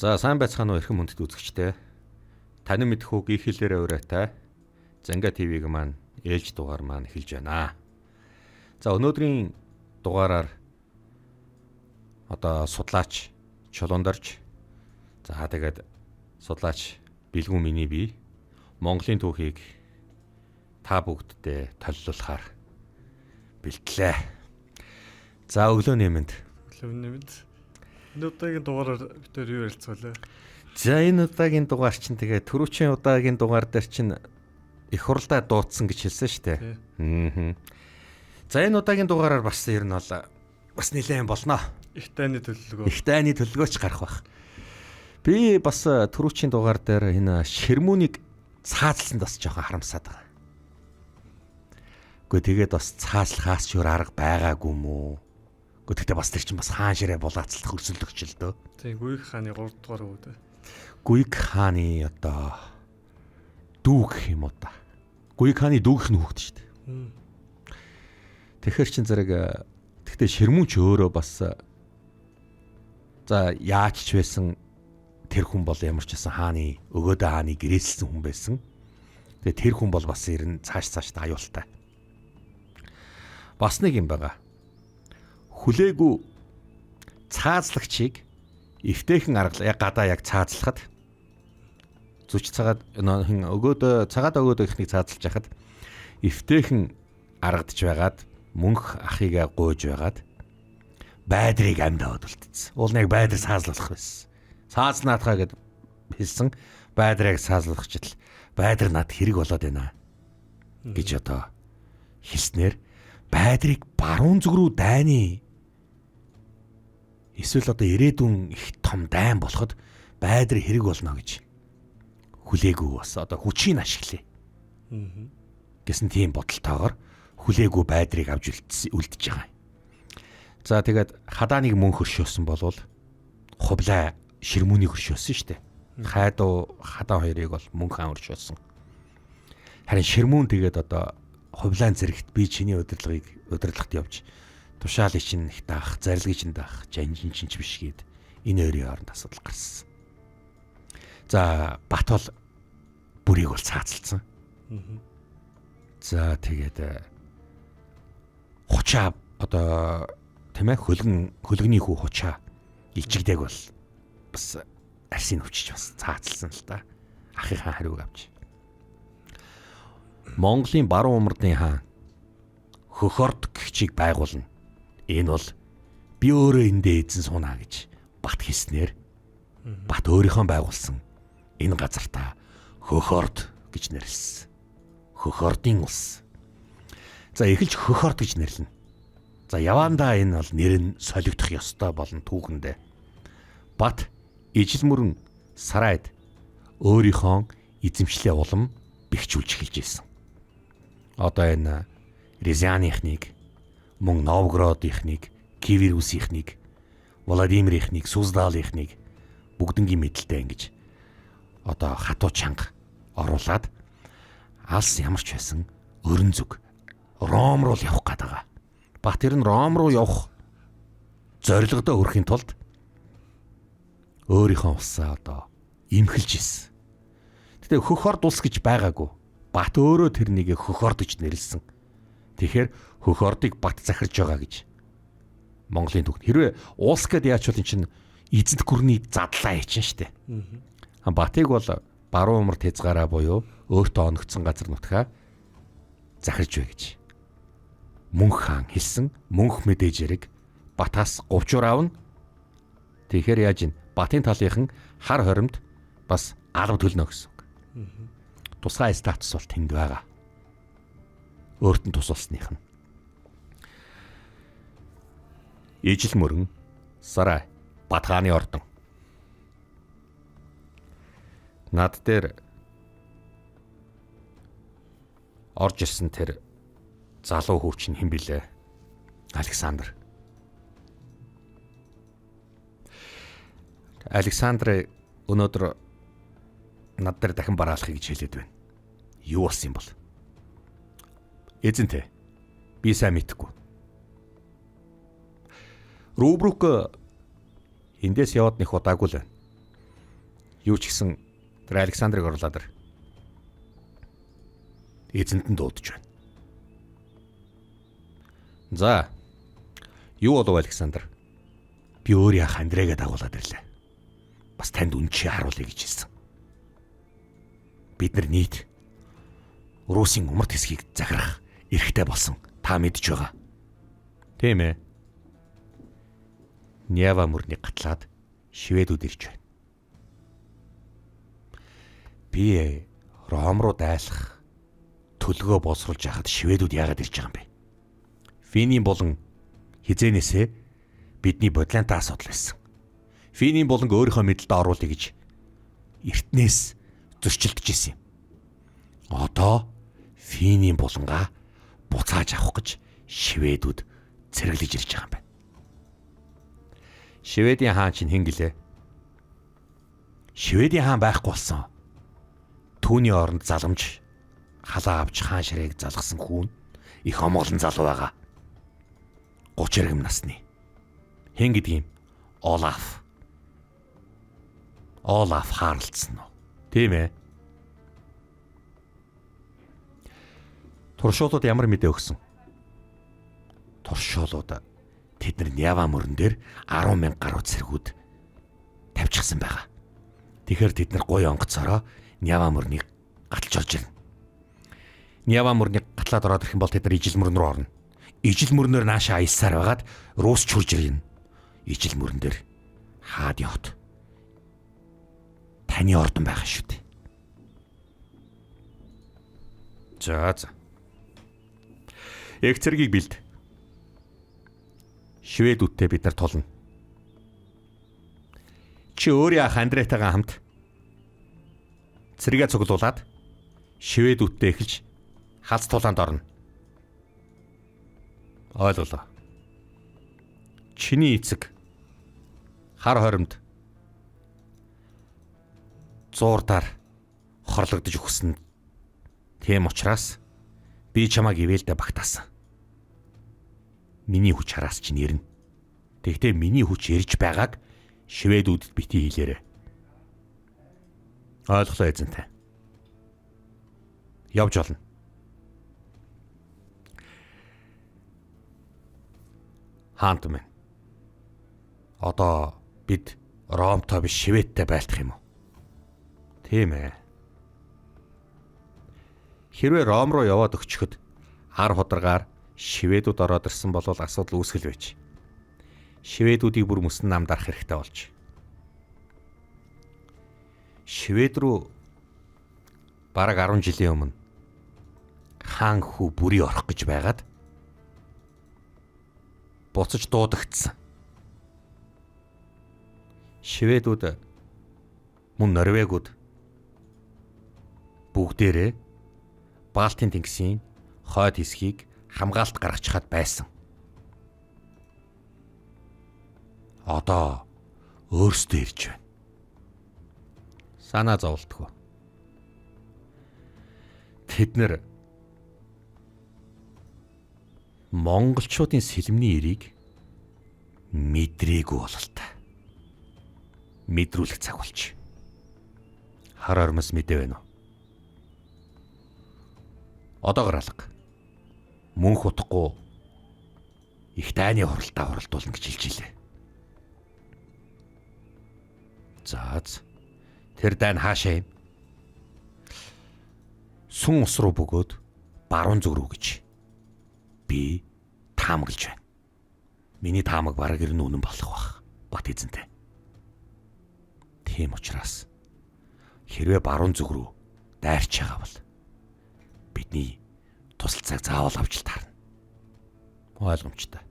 За сайн байцгаана уу эрхэм хүндэт үзэгчдээ. Танин мэдхүү гихэлээрээ ураатай Занга ТV-г маань ээлж дугаар маань эхэлж байна. За өнөөдрийн дугаараар одоо судлаач Чулуундарч за тэгээд судлаач Бэлгүн миний бие Монголын түүхийг та бүгддээ толилуулахаар бэлтлээ. За өглөө нэмэнд. Энэ удаагийн дугаараар битээр юу ярилцгаалаа? За энэ удаагийн дугаар чинь тэгээ түрүүчийн удаагийн дугаар дээр чинь их хурлаа дуудсан гэж хэлсэн шүү дээ. За энэ удаагийн дугаараар бас ер нь бол бас нэлээд болно. Их тайны төлөвлөгөө. Их тайны төлөвлөгөөч гарах байх. Би бас түрүүчийн дугаар дээр энэ ширмүүнийг цаазлсанд бас жоохон харамсаад байгаа. Гэхдээ тэгээд бас цаазлахаас ч өөр арга байгаагүй юм уу? Гэхдээ бас тэр чинь бас хаан ширээ булаацлах өрсөлдөгч л дөө. Тийм Гүйг хааны 3 дугаар өвдөө. Гүйг хааны одоо дүү гэх юм уу та. Гүйг хааны дүүгийнх нь хүүхэд шүү дээ. Тэгэхэр чин зэрэг тэгтээ ширмүүч өөрөө бас за яаж ч байсан тэр хүн бол ямар ч байсан хааны өгөөдөө хааны гэрээсэлсэн хүн байсан. Тэгээ тэр хүн бол бас ер нь цааш та аюултай. Бас нэг юм байгаа. Хүлээгүй цаазлагчийг эвтэйхэн арга гадаа яг цаазлахад зүч цагаад өгөөдөө цагаад өгөөдөө ихнийг цаазлж яхад эвтэйхэн аргадж байгаад мөнх ахыгаа гуйж байгаад байдрыг амьдаад үлдсэн. Уул нэг байдар цаазлуулах байсан. Цаазнаатхаа гэд хэлсэн байдрыг цаазлуулахчил байдар над хэрэг болоод байна гэж одоо хэлснээр байдрыг баруун зүг рүү дайны эсвэл одоо ирээдүйн их том дайн болоход байдар хэрэг болно гэж хүлээгүй бас одоо хүчийг ашиглая. Гэсэн тийм бодолтойгоор хүлээгүй байдрыг авч үлдэж байгаа. За тэгээд хадааныг мөн хөршөөсөн болвол хувлаа ширмүүнийг хөршөөсөн шүү дээ. Хайдуу хадаан хоёрыг бол мөн хаан хөршөөсөн. Харин ширмүүн тэгээд одоо хувлаан зэрэгт би чиний удирдлагт явж тушаалыг чинь их даах, зарилгыг чинь даах, жанжин чинь ч биш гээд энэ хоёрын хооронд асуудал гарсан. За Бат бол бүрийг бол цаацалсан. За тэгээд хучаа одоо тийм ээ хөлгөний хүү хучаа ижигдэг бол бас арсын өвчиж бас цаацалсан л да. Ахын хаан хариуг авч. Монголын баруун умардын хаан Хөхорд гихчийг байгуулна. Энэ бол би өөрөө эндээ эзэн сунаа гэж Бат хэлснээр Бат өөрийнхөө байгуулсан энэ газартаа Хөхорд гэж нэрлэсэн. Хөхордын улс. За эхэлж Хөхорд гэж нэрлэнэ. За явандаа энэ бол нэр нь солигдох ёстой болно түүхэндээ. Бат ижил мөрөн Сарайд өөрийнхөө эзэмшлээ улам бэхжүүлж эхэлж байсан. Одоо энэ Рязаныхныг, мөн Новгородынхныг, Киеврусийнхныг, Владимирийнхныг, Суздалынхныг бүгднгийн мэдлэлтэй ингэж одоо хатуу чанга оруулаад алс ямар ч байсан өрн зүг Ром руу явах гээд байгаа. Бат тэр нь Ром руу явах зорилгодоо хүрэхин тулд өөрийнхөө улсаа одоо имхэлж ирсэн. Гэтэ Хөхорд улс гэж байгаагүй. Бат өөрөө тэрнийг Хөхорд гэж нэрлсэн. Тэгэхээр Хөхордыг Бат захирж байгаа гэж Монголын түүх. Хэрвээ улс гэд яач бол эн чинь эзэнт гүрний задлаа хийчин штэ. Батыг бол баруун умард хязгаараа буюу өөртөө оногдсон газар нутгаа захирж бай гэж мөнх хаан хэлсэн. Мөнх мэдээж хэрэг Батаас говчуур аавна. Тэгэхээр яаж ин Батын талынхан хар хоримд бас алга төлнө гэсэн. Тусгай статус бол тэнд байгаа. Өөрт нь тусалсных нь. Ижил мөрөн Сарай Бат хааны ордон. Над дээр орж ирсэн тэр залуу хүүч нь хэн билээ? Александр. Александр өнөөдөр над дээр дахин бараалахыг гэж хэлээд байна. Юу болсон юм бол? Эзэнтэй. Би сайн мэдэхгүй. Рубрук эндээс яваад нэх удаагүй л байна. Юу ч гэсэн тэр Александрыг орлоод ир. Эзэнт нь дуудаж байна. За. Юу болов Александр? Би өөр яах Андрегээ дагуулад ирлээ. Бас танд үнчи харуулъя гэж хэлсэн. Бид нар нийт Русын умард хэсгийг захирах эрхтэй болсон. Та мэдж байгаа. Тийм ээ. Нява мөрний гатлаад шведүүд ирж байна. Би Ром руу дайлах төлгөө боловсруулж яхад шведүүд яагаад ирж байгаа юм бэ? Финийн болон хизээнээсээ бидний бодлонтой асуудал байсан. Финийн болон өөрийнхөө мэдлэлд оруулъя гэж эртнээс зөрчилдөж исэн юм. Одоо Финийн болонгаа буцааж авах гэж шведүүд цэрэглэж ирж байгаа юм байна. Шведийн хаан чинь хэн гэлээ? Шведийн хаан байхгүй болсон. Түүний оронд заламж халаа авч хаан ширээг залгасан хүн их омголон залуу байгаа. 30 эргэм насны. Хэн гэдгийг Олаф хаарлцсан уу? Тийм ээ. Туршуулууд ямар мэдээ өгсөн? Туршуулууд тэд нар Нява мөрөн дээр 10,000 гаруй цэргүүд тавьчихсан байгаа. Тэгэхээр тэд нар гуй онгоцороо Нява мөрнийг гаталж орж ирнэ. Нява мөрнийг гатлаад ороод ирэх юм бол тэд нар ижил мөрөн рүү орно. Ижил мөрнөөр наашаа аялсаар байгаад Рус ч хурж ирнэ. Ижил мөрөн дээр хаадын хот. Таны ордон байгаа шүү дээ. За. Эг цэргийг бэлд. Шведүүдтэй бид нар тулна. Чи өөрийн ах Андретайгаа хамт цэрэгээ цуглуулад шведүүдтэй эхэлж халз тулаанд орно. Ойлголоо. Чиний эцэг хар хоримд зуурдаар хорлогдож өгсөн. Тийм учраас би чамайг ивэлдэ багтаасан. Миний хүч хараас чинь ирнэ. Тэгтээ миний хүч ирж байгааг шведүүдэд бити хэлээрэй. Ойлголоо эзэнтэй. Явж олно. Хаант минь. Одоо бид Ромтой биш Шведтэй байлдах юм уу? Тийм ээ. Хэрвээ Ром руу яваад өгчөхөд хар хударгаар шведүүд ороод ирсэн бол асуудал үүсгэл байж. Шведүүдийг бүр мөсөн намд арах хэрэгтэй болж. Швед рүү бараг 10 жилийн өмнө хаан хүү бүрий орох гэж байгаад буцаж дуудагдсан. Шведүүд мөн Норвегууд бүгдээрээ Балтийн тэнгисийн хойд хэсгийг хамгаалалт гаргачихад байсан. Одоо өөрсдөө ирж байна. Санаа зовлтгүй. Тэд нэр монголчуудын сэлмний эрийг мэдрээгүй бололтой. Мэдрүүлэх цаг болж. Хар ормос мэдээ байна уу? Одоогор алга. Мөнх утахгүй их дайны хуралдаа хуралдуулна гэж хэлж илээ. Заац. Тэр дайн хаашаа юм? Сүн ус руу бөгөөд баруун зүг рүү гэж. Би таамаглаж байна. Миний таамаг бараг ирнэ үнэн болох бах. Бат эзэнтэй. Тийм учраас хэрвээ баруун зүг рүү дайрч байгаа бол бидний тусалцааг заавал авч таарна. Ойлгомжтой.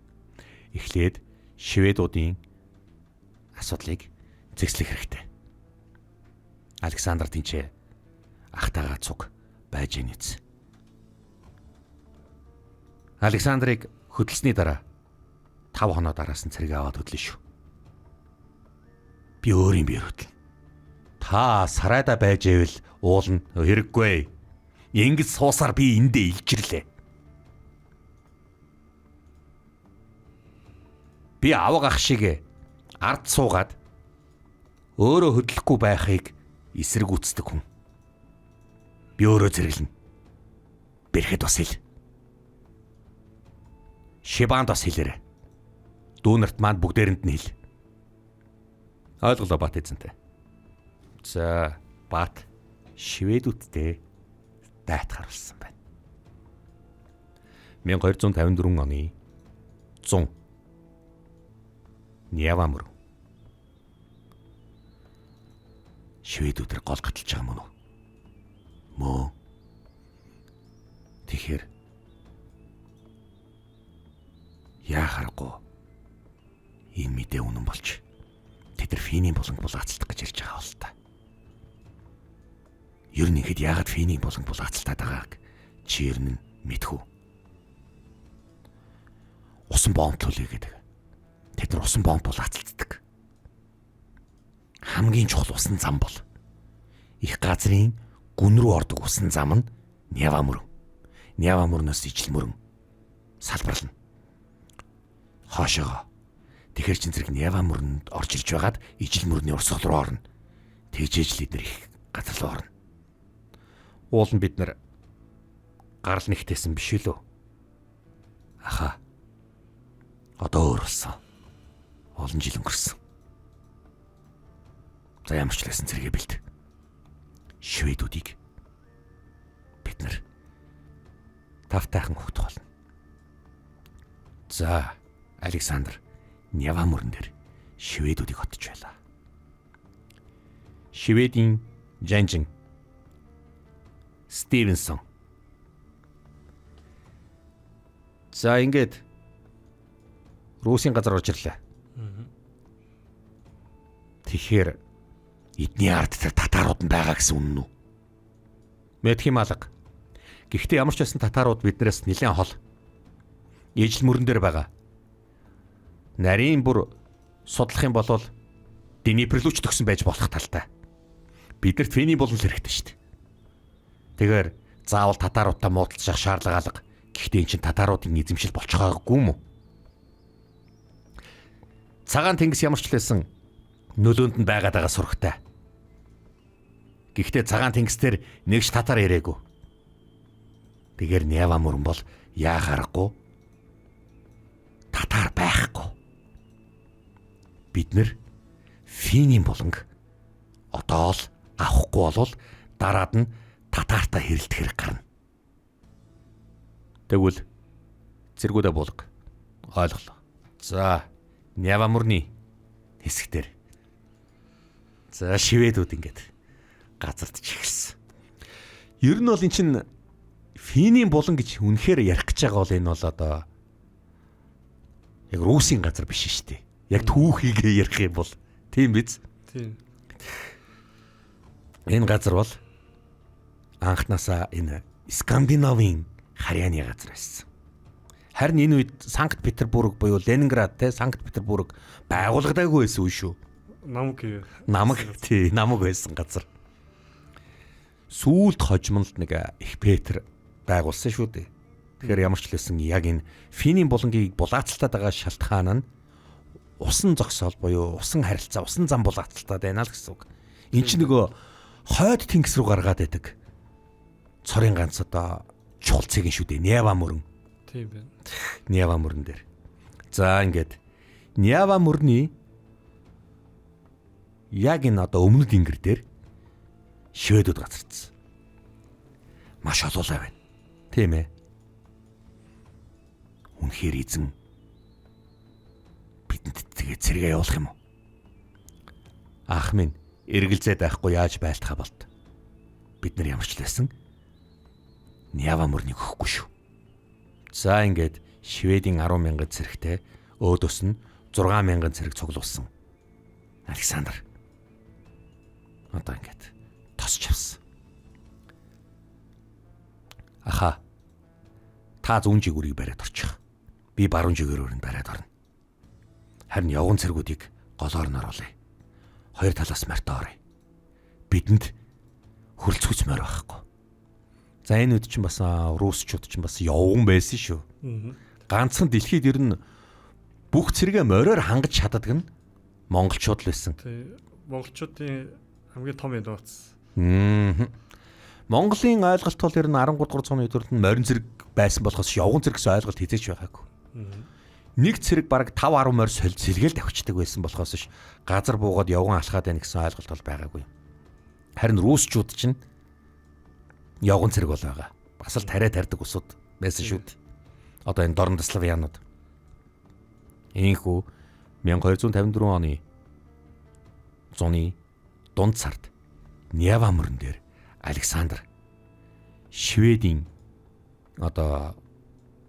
Эхлээд шведуудын асуудлыг зэгслэх хэрэгтэй. Александр тэнцээ ахтайгаа цуг байж гэнэц. Александрыг хөдөлсөний дараа 5 хоноо дараас нь цэрэг аваад хөдлөн шүү. Би өөрийн биеэр хөдлөн. Та сарайда байж ивэл уулна хэрэггүй. Ингэж суусаар би эндээ илжирлээ. Би аваг ах шиг ард суугаад өөрөө хөдлөхгүй байхыг эсрэг үтсдэг хүн. Би өөрөө зэрэглэнэ. Бэрхэд бас хэл. Шибанд бас хэлээрэ. Дүүнарт маань бүгдээрэнд нь хэл. Ойлголоо Бат эзэнтэй. За, Бат шведүүдтэй дайтахар болсон байна. 1254 оны 100 Нявамөр шведүүдээр гол гаталж байгаа мөн үү? Мөө. Тэгэхээр яахаргүй энэ мэдээ үнэн болж тэд нар Финий буланг булаацалдах гэж ярьж байгаа бол та. Ер нь ихэд яагаад Финий буланг булаацалтаад байгааг чи ер нь мэдхүү. Усан бомблуулъя гэдэг. Тэд нар усан бомб булаацалддаг. Хамгийн чухал усан зам бол их газрын гүн рүү ордог усан зам нь Нявамөр. Нявамөрнөөс ижил мөрөн салбарлана. Хоошоо. Тэгэхэр чин зэрэг Нявамөрөнд орж ирж байгаад ижил мөрний урсгал руу орно. Тэгжээж л эдэр их газар руу орно. Уул нь бид нар гарал нэгтээсэн биш үү? Аха. Одоо өөр болсон. Олон жил өнгөрсөн. За ямар ч лсэн зэрэгэ бэлд. Шведүүдийг бид нар тавтайхан хөтөх болно. За, Александр Нявамөрөн дээр шведүүдийг хотж байлаа. Шведийн Жанжин Стивенсон. За ингээд Русын газар орж ирлээ. Тэгэхээр эдний ард дээр татарууд нь байгаа гэсэн үнэн үү? Мэдхим алга. Гэхдээ ямар ч байсан татарууд биднээс нэлээд хол. Ижил мөрөн дээр байгаа. Нарийн бүр судлах юм бол Днепрлүүч төгсөн байж болох талтай. Биднэрт Финий булан хэрэгтэй шүү дээ. Тэгэхээр заавал татаруудтай муудалцах шаардлага алга. Гэхдээ эн чинь татаруудын эзэмшил болчихоогүй юм уу? Цагаан тэнгис ямар ч лсэн нөлөөнд нь байгаад байгаа сурагтай. Гэхдээ цагаан тэнгистэр нэгж татар ирээгүй. Тэгэр Нявамөрөн бол яахаарахгүй татар байхгүй. Бид нэр Финий буланг одоо л авахгүй болвол дараад нь татартай хэрэлдэх хэрэг гарна. Тэгвэл зэргүүдэ булга. Ойлголоо. За, Нявамөрний хэсэгтэр. За, шведүүд ингээд газарт чихэлсэн. Ер нь бол эн чин Финий булан гэж үнэхээр ярих гэж байгаа бол энэ бол одоо яг Русын газар биш шүү дээ. Яг түүхийгээ ярих юм бол тийм биз? Тийм. Энэ газар бол анхнаасаа энэ Скандинавын харьяаны газар байсан. Харин энэ үед Санкт-Петербург буюу Ленинград те Санкт-Петербург байгуулагдаагүй байсан үе шүү. Намаг байсан газар. Сүүлд хожимнолд нэг их Петр байгуулсан шүү дээ. Тэгэхээр ямар ч лсэн яг энэ Финий булангийг булаацалтаад байгаа шалтгаан нь усан зогсоол буюу усан харилцаа, усан зам булаацалтаад байна л гэсэн үг. Энд чинь нөгөө хойд тэнгис рүү гаргаад байдаг. Цорын ганц одоо чухал цэгийн шүү дээ. Нявамөрөн. Тийм байна. Нявамөрөн дээр. За ингээд Нявамөрний яг энэ одоо өмнөд ингэр дээр шведүүд газардсан. Маш олоолаа байна. Тийм ээ. Үнэхээр эзэн бидэнд тэгээ цэргээ явуулах юм уу? Ах минь эргэлзээд байхгүй яаж байлтахаа болт. Бид нар ямар ч лсэн Нявамөрнийг өгөхгүй шүү. За ингээд Шведийн 10,000 цэрэгтэй өөдөөс нь 6,000 цэрэг цуглуулсан. Александр одоо ингээд тосч авсан. Аха. Та зүүн жигүүрийг бариад орчих. Би баруун жигүүрээр нь бариад орно. Харин явган цэргүүдийг голоор нь оруулъя. Хоёр талаас мартаа оръё. Бидэнд хөрөлцөж морь байхгүй. За энэ үед чинь бас руусчууд чинь бас явган байсан шүү. Ганцхан дэлхийд ер нь бүх цэрэгээ мориор хангаж чаддаг нь монголчууд л байсан. Тий. Монголчуудын Хамгийн том инновац. Монголын ойлголт бол ер нь 13 дугаар зууны үед нь морин зэрэг байсан болохоос явган зэрэг гэсэн ойлголт хизээч байгаагүй. Нэг цэрэг бараг 5-10 морь сэлгээл давчдаг байсан болохоос ш газар буугаад явган алхаад байна гэсэн ойлголт бол байгаагүй. Харин русчууд чинь явган цэрэг бол байгаа. Бас л тариа тарьдаг усуд байсан шүү дээ. Одоо энэ дорн славянууд. Ийхүү 1254 оны зуны дунд сард Нева мөрөн дээр Александр Шведийн одоо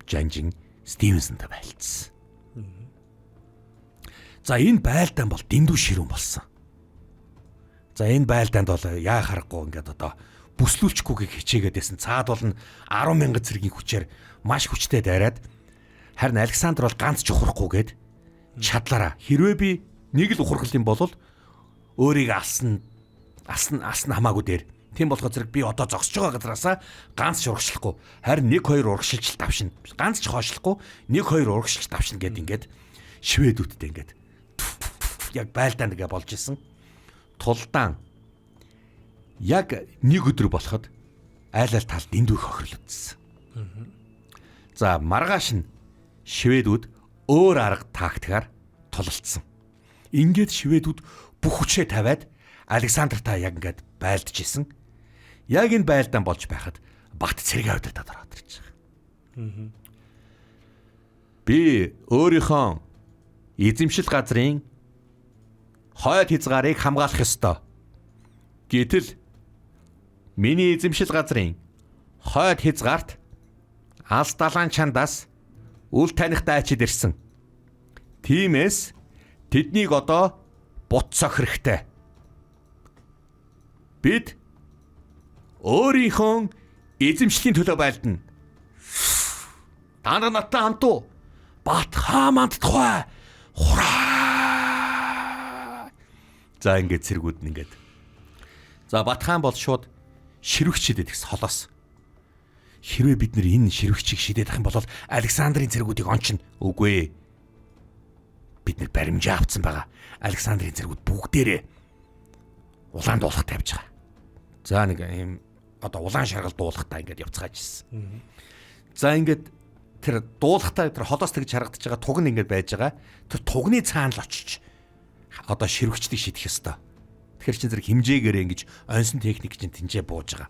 жанжин Стивенсонтой байлцсан. За энэ байлдаан бол дэндүү ширүүн болсон. За энэ байлдаанд бол яа харахгүй ингээд одоо бүслүүлчихгүйгийг хичээгээд байсан. Цаад бол 10,000 цэргийн хүчээр маш хүчтэй дайраад харин Александр бол ганц ч ухрахгүйгээд чадлаараа хэрвээ би нэг л ухрах юм бол өөрийг алсан хамаагүй дээр. Тийм болохоор зэрэг би одоо зогсож байгаа газараасаа ганц ч урагшлахгүй. Харин 1-2 урагшилж давшина. Ганц ч хоошлохгүй 1-2 урагшилж давшина гэд ингээд шведүүдтэй ингээд яг байлдаан нэгэ болж исэн. Тулдаан яг нэг өдөр болоход айл талд дэндүү хохирол үзсэн. За маргааш нь шведүүд өөр арга тактикаар тулалдсан. Ингээд шведүүд бүх хүчээ тавиад Александртаа яг ингээд байлдаж исэн. Яг энэ байлдаан болж байхад Бат цэргийн удирдаад ороод ирж байгаа. Би өөрийнхөө эзэмшил газрын хойд хязгаарыг хамгаалах ёстой. Гэтэл миний эзэмшил газрын хойд хязгаарт алс далайн чандаас үл танихтай ачид ирсэн. Тиймээс тэднийг одоо буцсах хэрэгтэй. Бид өөрийнхөө эзэмшлийн төлөө байлдана. Та нар надтай хамт уу? Бат хааманд тухай. Хураа. За ингээд цэргүүд нь ингээд. За Батхан бол шууд ширвэгч шидэд гэсэн холоос. Хэрвээ бид нэр энэ ширвэгчийг шидээд ах юм бол Александрийн цэргүүдийг ончно. Үгүй ээ. Бид нэр баримжаа авцсан байгаа. Александрийн цэргүүд бүгдээрээ улаан дуулах тавьж байгаа. За нэг юм одоо улаан шаргал дуулахтаа ингээд явцгааж ирсэн. За ингээд тэр дуулахтаа тэр холоос тэгж харагдаж байгаа туг нь ингээд байж байгаа. Тэр тугны цаана л очиж одоо ширвэгчдийг шидэх ёстой. Тэгэхээр чин зэрэг хэмжээгээр ингэж онсон техник чинь тэнцээ бууж байгаа.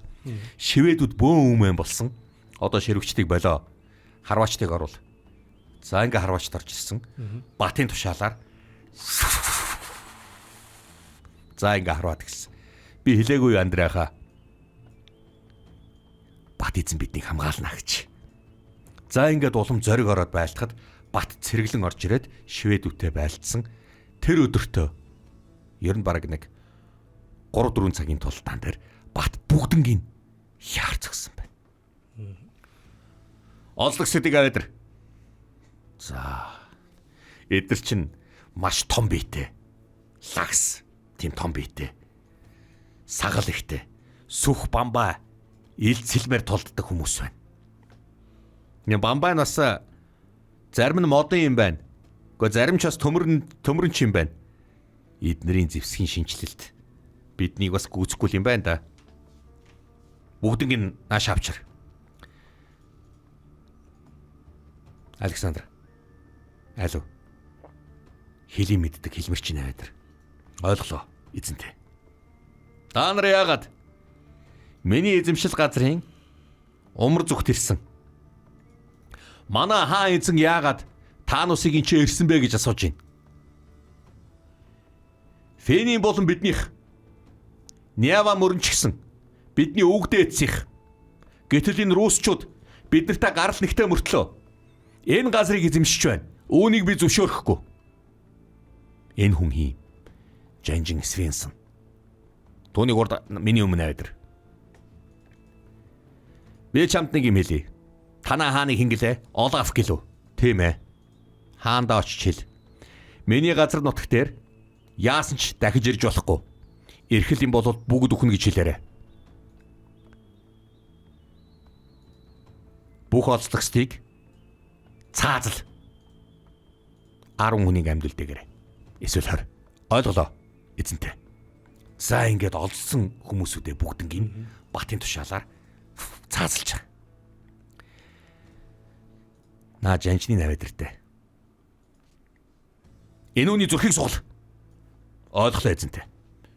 Шведүүд бөөн өмнө болсон. Одоо ширвэгчдийг болоо. Харваачдыг оруул. За ингээ харваачд орж ирсэн. Батын тушаалаар за ингээ харваад гисэн. Би хэлээгүй Андреаха. Бат эзэн биднийг хамгаална гэж. За ингээд улам зориг ороод байлтахад Бат цэргэлэн орж ирээд шведүүдтэй байлдсан. Тэр өдөртөө ер нь бараг нэг 3-4 цагийн тулдаан дээр Бат бүгднгийн яар зогсон байна. Олдог сэдэг авэдэр. За эдэр чинь маш том биетэй. Лагс тийм том биетэй. Сагал ихтэй. Сүх бамбай ил цэлмээр толддог хүмүүс байна. Нэг бамбай нас зарим нь модон юм байна. Гэхдээ зарим ч бас төмөрн ч юм байна. Эднэрийн зэвсгийн шинжилэлт биднийг бас гүйцэхгүй юм байна да. Бүгднийг нааш авчир. Александр. Алуу. Хэлий мэддэг хэлмэрч нэ аваад. Ойлголоо эзэнтэй. Та нар яагаад миний эзэмшил газрын умар зүгт ирсэн? Манай хаан эзэн яагаад таанусыг ин ч ирсэн бэ гэж асууж байна. Фенийн болон биднийх Нева мөрөн ч гэсэн бидний үгдээ эцсих. Гэтэл энэ русчууд биднэртэй гарал нэгтэй мөртлөө энэ газрыг эзэмшиж байна. Үүнийг би зөвшөөрөхгүй. Энэ хүн хий. Жанжин Свенсон. Түүнийг урд миний өмнө аваад ир. Би чамд нэг юм хэлье. Танаа хааныг хингэлээ? Олаф гэлөө. Тийм ээ. Хаандаа очиж хэл. Миний газар нутагт дээр яасан ч дахиж ирж болохгүй. Ирхэл юм бол бүгд өхнө гэж хэлээрэ. Бүх олзлогчдыг цаазал 10 хүнийг амьд үлдээгээрэй. Эсвэл хор. Ойлголоо. Эзэнтэй. За ингээд олдсон хүмүүсүүдээ бүгднийг батын тушаалаар цаазалж байгаа. Наа жанчны навэдэртэй. Энэ үний зүрхийг сугал. Ойлголоо эзэнтэй.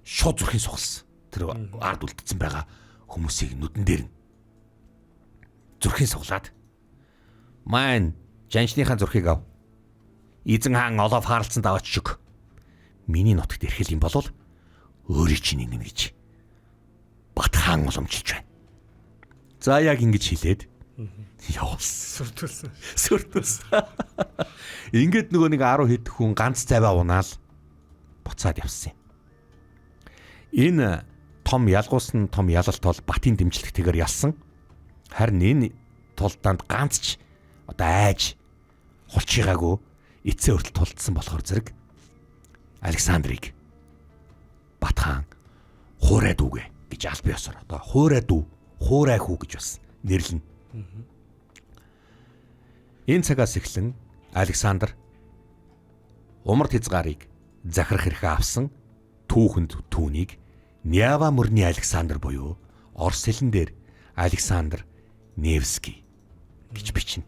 Шууд зүрхийг сугалсан. Тэр ард үлдсэн байгаа хүмүүсийг нүдэн дээр нь зүрхийг суглаад маань жанчныхаа зүрхийг ав. Эзэн хаан олов хаалцсан даваач шиг. Миний нутагт ирэх юм бол өөрийг чинь ингэнэ гэж Бат хаан уламжилж байна. За яг ингэж хэлээд явсан. Сүртүүлсэн. Ингээд нөгөө нэг 10 хэд хүн ганц цаваа унаал буцаад явсан юм. Энэ том ялгуулсан том ялалт бол Батын дэмжлэгтэйгээр ялсан. Харин энэ тулдаанд ганц ч одоо айж хулчигаагүй эцээ өртөл тулдсан болохоор зэрэг Александрыг Бат хаан хуурай дүүгээ гэж аль бие осоор одоо хуурай дүү, хуурай хүү гэж бас нэрлэнэ. Энэ цагаас эхлэн Александр умард хязгаарыг захирах хэрэгээ авсан түүхэнд түүнийг Нява мөрний Александр буюу Орос хэлэн дээр Александр Невский гэж бичнэ.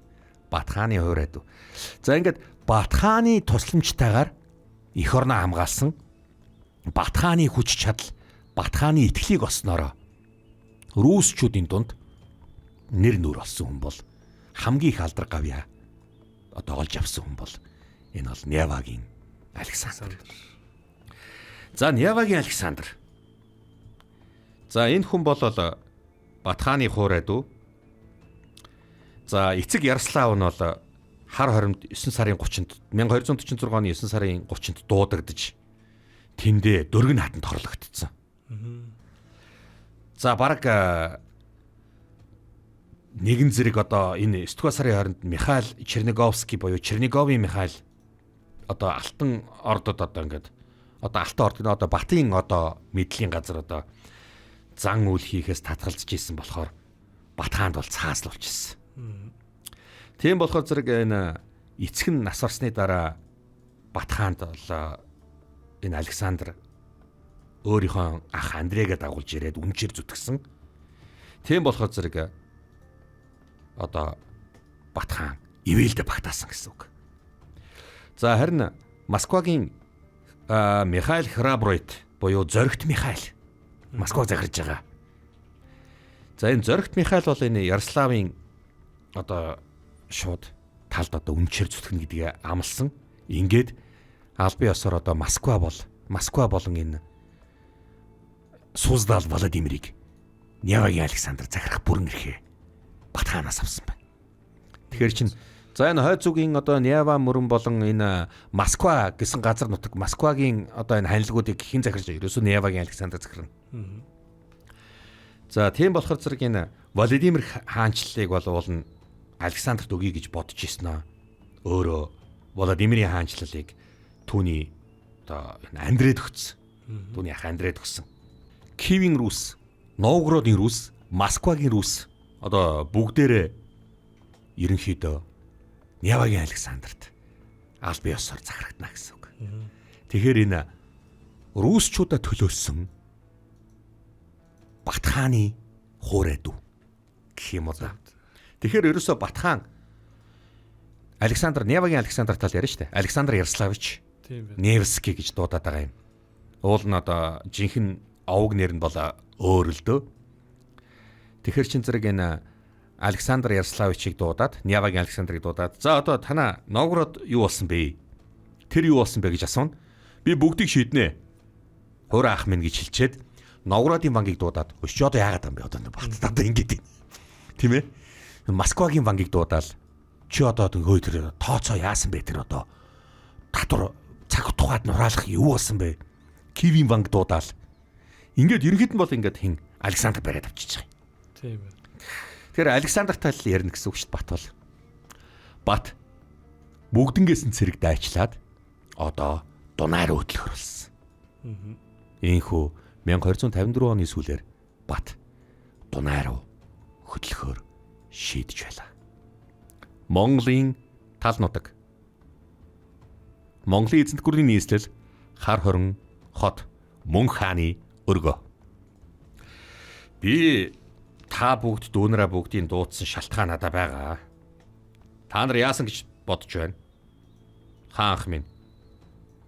Бат хааны хуурай дүү. За ингээд Бат хааны тусламжтайгаар эх орноо хамгаалсан Бат хааны хүч чадал, Бат хааны итгэлийг олсноороо русчуудын дунд нэр нүр олсон хүн бол хамгийн их алдар гавья одоо олж авсан хүн бол энэ бол Нявагийн Александр. За Нявагийн Александр. За энэ хүн бол Бат хааны хуурай дүү. За эцэг Ярослав нь бол хар хоримд 9 сарын 30-нд 1246 оны 9 сарын 30-нд дуудагдж тэндээ дөргөн хатанд хорлогдсон. За бараг нэгэн зэрэг одоо энэ 9 дугаар сарын хооронд Михаил Черниговский буюу Черниговын Михаил одоо алтан ордод одоо ингээд одоо алтан орд одоо Батын одоо мэдлийн газар одоо зан үйл хийхээс татгалзаж исэн болохоор Бат хаанд бол цааслуулчихсан. Тийм болохоор зэрэг энэ эцэг нь нас орсны дараа Бат хаанд бол энэ Александр өөрийнхөө ах Андрегээ дагуулж ирээд үнчээр зүтгсэн. Тийм болохоор зэрэг одоо Бат хаан ивэлдэ багтаасан гэсэн үг. За харин Москвагийн Михаил Храбройт буюу Зоригт Михаил Москваг захирж байгаа. За энэ Зоригт Михаил бол энэ Ярославын одоо шууд талд одоо үнчээр зүтгэнэ гэдгийг амласан. Ингээд аль бие осоор одоо Москва болон энэ Суздал Владимирыг Нявагийн Александр захирах бүрэн эрхээ Бат хаанаас авсан байна. Тэгэхээр чин за энэ хойд зүгийн одоо Нява мөрөн болон энэ Москва гэсэн газар нутаг Москвагийн одоо энэ ханилгуудыг хэн захирч байгаа? Ерөөсөө Нявагийн Александр захирна. За тийм болохоор зэрэг энэ Владимир хаанчлалыг бол уулна Александрт өгье гэж бодож ирсэн аа. Өөрөө Владимирийн хаанчлалыг түүний одоо Андред өгсөн. Түүний ах Андред өгсөн. Киевийн Рус, Новгородын Рус, Москвагийн Рус одоо бүгдээрээ ерөнхийдөө Нявагийн Александрт аль бие осоор захирагдана гэсэн үг. Тэгэхээр энэ русчуудаа төлөөсөн Бат хааны хуурай дүү гэх юм уу да. Тэгэхээр ерөөсөө Бат хаан Александр Нявагийн Александр тал яриа штэ. Александр Ярославич Невский гэж дуудаад байгаа юм. Уул нь одоо жинхэнэ овог нэр нь бол өөр л дөө. Тэгэхээр чин зэрэг энэ Александр Ярославичийг дуудаад Нявагийн Александрыг дуудаад за одоо танаа Новгород юу болсон бэ? Тэр юу болсон бэ гэж асууна. Би бүгдийг шийднэ. Хуурай ах минь гэж хэлчихэд Новгородын банкийг дуудаад өч одоо яагаад юм бэ? Одоо Баттад одоо ингэж тийм ээ. Москвагийн банкийг дуудаал чи одоо хөөе тэр тооцоо яасан бэ тэр одоо татвар цаг тухайд нураалах юу болсон бэ? Киевийн банк дуудаал. Ингээд ерөнхийд нь бол ингээд хин Александр бариад авчиж байгаа. Тийм ээ. Тэгэхээр Александр тал ярина гэсэн үг шүү дээ Бат бол. Бат бүгднгээс нь цэрэг дайчлаад одоо Дунай руу хөдлөхөр болсон. Ийхүү 1254 оны сүүлээр Бат Дунай руу хөдлөхөр шийдэж байлаа. Монголын тал нутаг. Монголын эзэнт гүрний нийслэл хар хорин хот мөн хааны Өргөө. Би та бүгд дүүнэрээ бүгдийн дуудсан шалтгаан надад байгаа. Та нар яасан гэж бодож байна? Хаанх минь.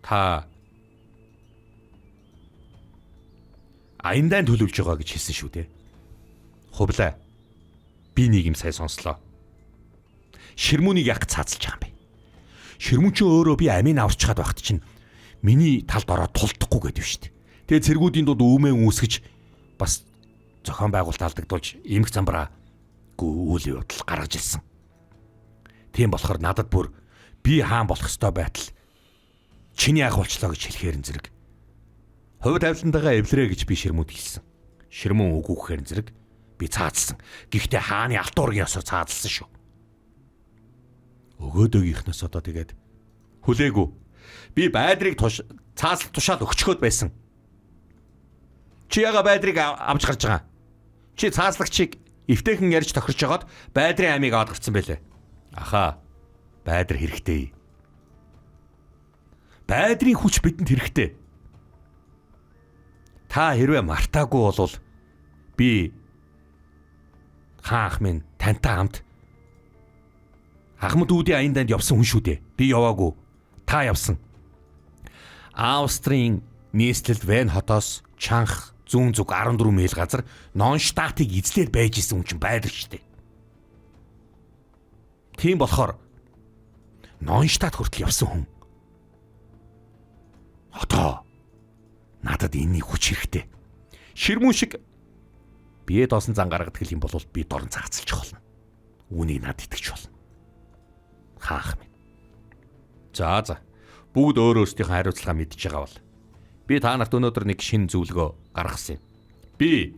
Та аяндаа төлөвлөж байгаа гэж хэлсэн шүү дээ. Хувлаа. Би нэг юм сайн сонслоо. Ширмүүнийг яг цаацалж байгаа юм бэ. Ширмүүн ч өөрөө би амийг аварчгаад байхад чинь миний талд ороод тулдахгүй гэдэг шүү дээ. Тэгээ цэргүүдийн дунд үүмэн үүсгэж бас зохион байгуулалт алдагдуулж эмх замбраа үйл явдал гаргаж ирсэн. Тийм болохоор надад бүр би хаан болох ёстой байтал чиний агуулчлаа гэж хэлэхээр зэрэг. Хувь тавилантайгаа эвлэрэ гэж би ширмүүд хэлсэн. Ширмүүн үгүй гэхээр зэрэг би цаацсан. Гэхдээ хааны алтуургийн ёсоор цаацсан шүү. Өгөөдөгийнхнээс одоо тэгээд хүлээгүй. Би байдрыг цаасал тушаал өгчхөөд байсан. Чи яга байдрыг авч гарч байгаа. Чи цааслагчийг эвтэйхэн ярьж тохирч жагаад байдрын амийг аваад гарцсан байлээ. Аха. Байдар хэрэгтэй. Байдрын хүч бидэнд хэрэгтэй. Та хэрвээ мартаагүй болвол би хаанх минь тантай хамт Ахмад үүдийн аянданд явсан хүн шүү дээ. Би яваагүй. Та явсан. Австрийн нийслэлд Вен хотоос Чанх зүүн зүг 14 миль газар Нонштадтыг эзлээд байж исэн хүн чинь байдар шүү дээ. Тийм болохоор Нонштадт хүртэл явсан хүн. Одоо надад энэний хүч хэрэгтэй. Ширмүүн шиг бие доосон зан гаргадаг юм бол би дорн цаацалчих болно. Үүнийг надад итгэж болно. Хаах минь. За. Бүгд өөрсдийнхөө хариуцлага мэдж байгаа бол би та нарт өнөөдөр нэг шинэ зөвлөгөө гаргасан юм. Би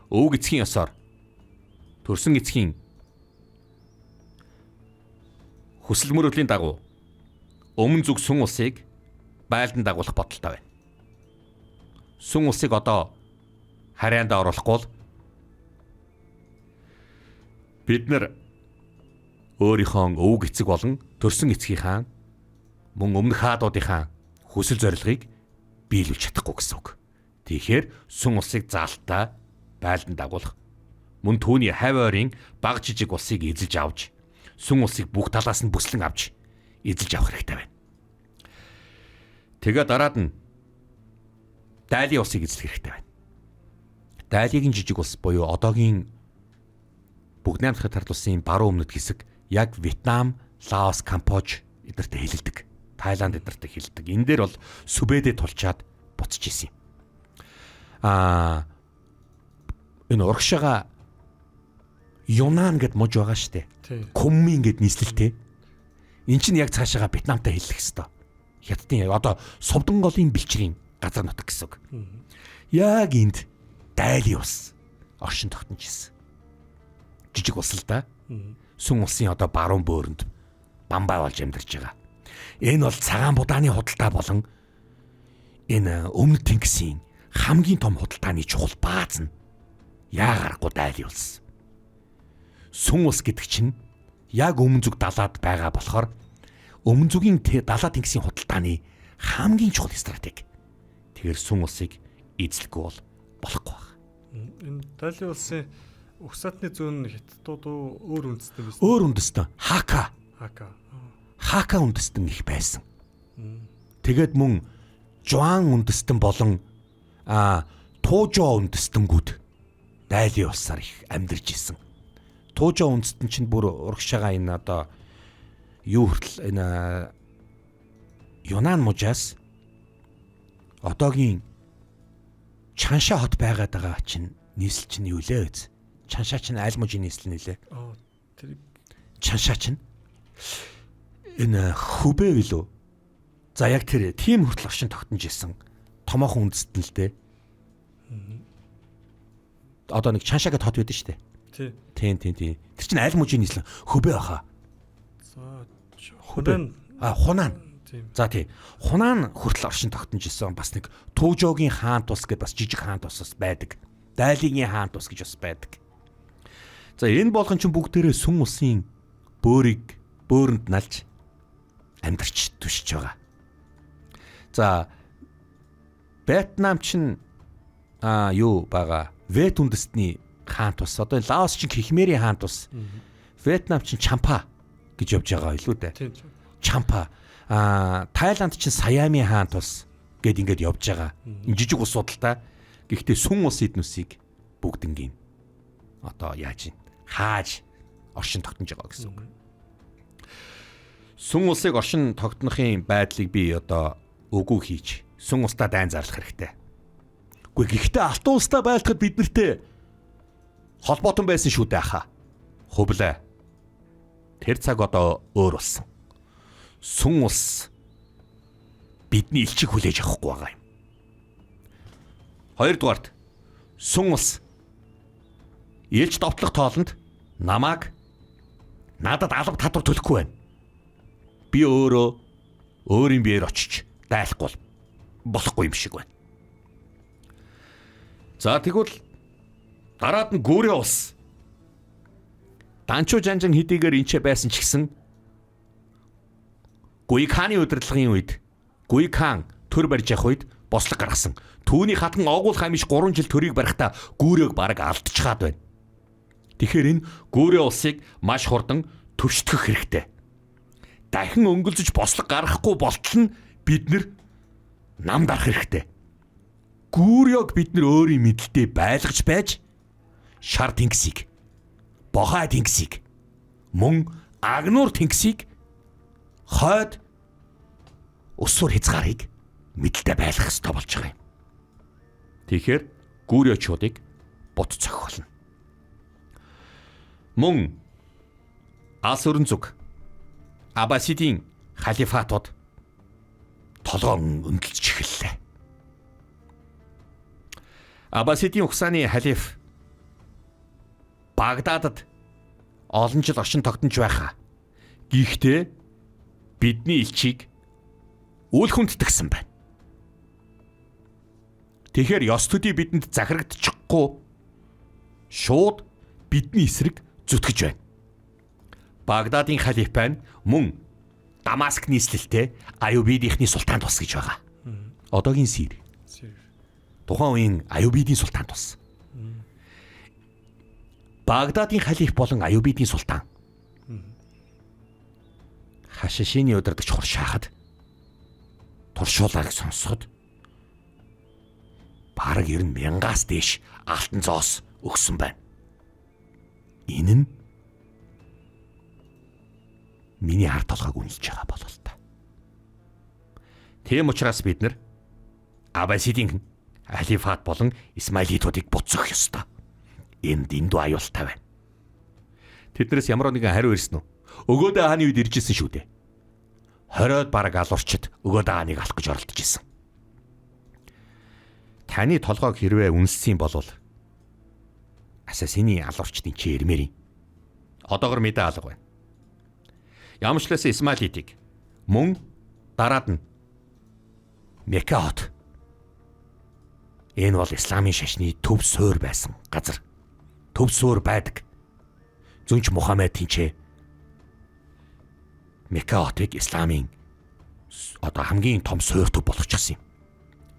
өвөг эцгийн ёсоор төрсөн эцгийн хүсэл мөрөөдлийн дагуу өмнө зүг сүн улсыг байлдан дагуулах бодолтой байна. Сүн улсыг одоо харьяанд оруулахгүй бол бид нар өөрийнхөө өвөг эцэг болон төрсөн эцгийнхаа мөн өмнөх хаадуудынхаа хүсэл зорилгыг биелүүлж чадахгүй гэсэн үг. Тэгэхээр сүн улсыг заалтаа байлдан дагуулах. Мөн түүний хавь ойрын баг жижиг улсыг эзэлж авч, сүн улсыг бүх талаас нь бүслэн авч эзэлж авах хэрэгтэй байна. Тэгээ дараад нь Дайлийн улсыг эзлэх хэрэгтэй байна. Дайлигийн жижиг улс буюу одоогийн бүгд найрамдах тард улсын баруун өмнөд хэсэг яг Вьетнам, Лаос, Камбож эднэртэй хэлэлдэг. Тайланд эднэртэй хэлдэг. Энэ дээр бол сүбэдэ тулчаад буцаж исэн юм. Энэ урагшаага Юнан гэд мож байгаа штэ. Куммин гэд нийслэлтэй. Эн чинь яг цаашаага Вьетнамтай хэллэх хэвээр. Хятадын одоо Сувдан голын бэлчрийн газар нутаг гэсэн үг. Яг энд Дайлийн улс оршин тогтнож ирсэн. Жижиг улс л да. Сүн улсын одоо баруун бөөрөнд бамбай болж амьдарч байгаа. Энэ бол цагаан будааны худалдаа болон энэ өмнөд тэнгисийн хамгийн том худалдааны чухал бааз нь яагарахгүй Дайлийн улс. Сүн улс гэдэг чинь яг өмнө зүг далаад байгаа болохоор өмнө зүгийн далаа тэнгисийн худалдааны хамгийн чухал стратеги. Тэгэхээр сүн улсыг эзлэхгүй бол болохгүй байна. Энэ Дайлийн улсын угсаатны зүүн хятадууд өөр үндэстэн байсан. Өөр үндэстэн Хака. Хака үндэстэн их байсан. Тэгээд мөн Жуан үндэстэн болон Туужо үндэстэнгүүд Дайлийн улсаар их амьдарч исэн. Туужо үндэстэн чинь бүр урагшаага энэ одоо юу хүртэл энэ Юнан мужаас одоогийн Чанша хот байгаад байгаа чинь нийслэл чинь юу лээ? Чанша чинь аль мужийн нийслэл нэлээ? Тэр Чанша чинь энэ Хүбэ билүү? За яг тэр тийм хүртэл оршин тогтнож исэн томоохон үндэстэн л дээ. Одоо нэг Чанша гэд хот байдаг шүү дээ. Тийм. Тэр чинь аль мужийн нийслэл Хүбэ баха. За Хунан. Хунан. За тийм. Хунан хүртэл оршин тогтнож исэн бас нэг Туужогийн хаант ус гэдээ бас жижиг хаант ус байдаг. Дайлигийн хаант ус гэж бас байдаг. За энэ болгон чинь бүгдээрээ сүн улсын бөөрөнд налж амьдарч түшиж байгаа. За Вьетнам чинь юу байгаа. Вет үндэстний хаан тус. Одоо Лаос чинь Khmer-ийн хаан тус. Вьетнам чинь Champa гэж явж байгаа илүү дээ. Тийм. Champa. Тайланд чинь Siam-ийн хаан тус гэд ингээд явж байгаа. Жижиг усуудалтай. Гэхдээ сүн ус эднүсийг бүгднгийн одоо яаж хааж оршин тогтнож байгаа гэсэн үг. Сүн усыг оршин тогтнохын байдлыг би одоо өгөө хийж сүн устаа дайн зарлах хэрэгтэй. Гэхдээ алтан устаа байлгахад бид нартэй холбоотон байсан шүү дээ хаа. Хувлаа. Тэр цаг одоо өөр болсон. Сүн ус бидний элчиг хүлээж авахгүй байгаа юм. Хоёрдугаарт сүн ус Илч довтлох тоолонд намайг надад алба татвар төлөхгүй байна. Би өөрөө өөрийн биеэр очиж дайлахгүй болохгүй юм шиг байна. За тэгвэл дараад нь гүүрээ ус. Данчуу жанжин хэдийгээр энчээ байсан ч гэсэн Гуйканы удирдлагын үед Гуйкан төр барьж явах үед бослог гаргасан. Түүний хатан огуул хамиш 3 жил төрийг барихтаа гүүрөөг бараг алдчихад байна. Тэгэхээр энэ гүүрээ улсыг маш хурдан төвшдөх хэрэгтэй. Дахин өнгөлзөж бослог гаргахгүй болтол нь бид нам дарах хэрэгтэй. Гүүрөөг бид өөрийн мэдлэлтэй байлгаж байж шар тэнгисийг, бохай тэнгисийг, мөн агнуур тэнгисийг хойд өсвөр хязгаарыг мэдлэлтэй байлгах ёстой болж байгаа юм. Тэгэхээр гүүрөөчүүдийг бут цохих болно. Мөн Алс өрн зүг Аббасидийн халифатууд толгоон өндлөж эхэллээ. Аббасидийн ухааны халиф Багдадад олон жил оршин тогтнож байхаа. Гэхдээ бидний элчийг үл хүндэтгсэн байна. Тэгэхээр ёс төдий бидэнд захирагдчихгүй шууд бидний эсрэг зүтгэж байна. Багдадын халиф байна мөн Дамаск нийслэлтэй Аюбидийнхний султан тус гэж байгаа. Одоогийн Сир. Тухайн үеийн Аюбидийн султан тус. Багдадын халиф болон Аюбидийн султан. Хашишины удирдагч хуршаахад туршуулааг сонсоход бараг 90,000-аас дээш алтан зоос өгсөн байна. Энэ нь миний ард толгойг үнэлж байгаа болол та. Тийм учраас бид нар Аббасидийн халифат болон Исмаилитуудыг буцах ёстой. Энэ дэндүү аюултай байна. Тэднээс ямар нэгэн хариу ирсэн үү? Өгөөдөө хааны үед иржсэн шүү дээ. Хоройд бараг алуурчид өгөөдөө хааныг алах гэж оролдож исэн. Таны толгойг хэрвээ үнэлсэн бол Асасины алуурчдын чи ирмээрийн. Одоогор мэдээ алга байна. Ямшлаас Исмаилитыг мөн дараад нь Мекка хот. Энэ бол исламын шашны төв суурь байсан газар. Төв суурь байдаг. Зүнч Мухаммед тэнцээ Мекка хотыг исламын одоо хамгийн том суурь төв болгочихсон юм.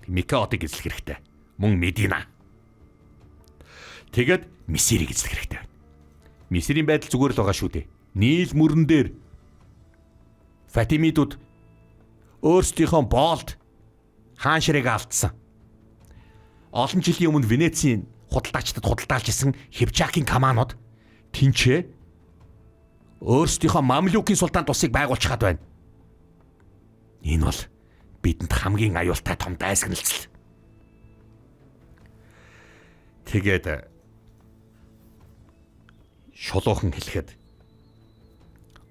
Мекка хотыг эзлэх хэрэгтэй. Мөн Медина. Тэгэд Мисрийг эзлэх хэрэгтэй. Мисрийн байдал зүгээр л байгаа шүү дээ. Нийл мөрөн дээр Фатимидууд өөрсдийнхөө боолд хаан ширээг алдсан. Олон жилийн өмнө Венецийн худалдаачдад худалдаалж исэн Хипчакийн каманууд тэнцээ өөрсдийнхөө Мамлюкийн султан тусыг байгуулчихад байна. Энэ бол бидэнд хамгийн аюултай том дайсагналцал. Тэгээд шулуухан хэлэхэд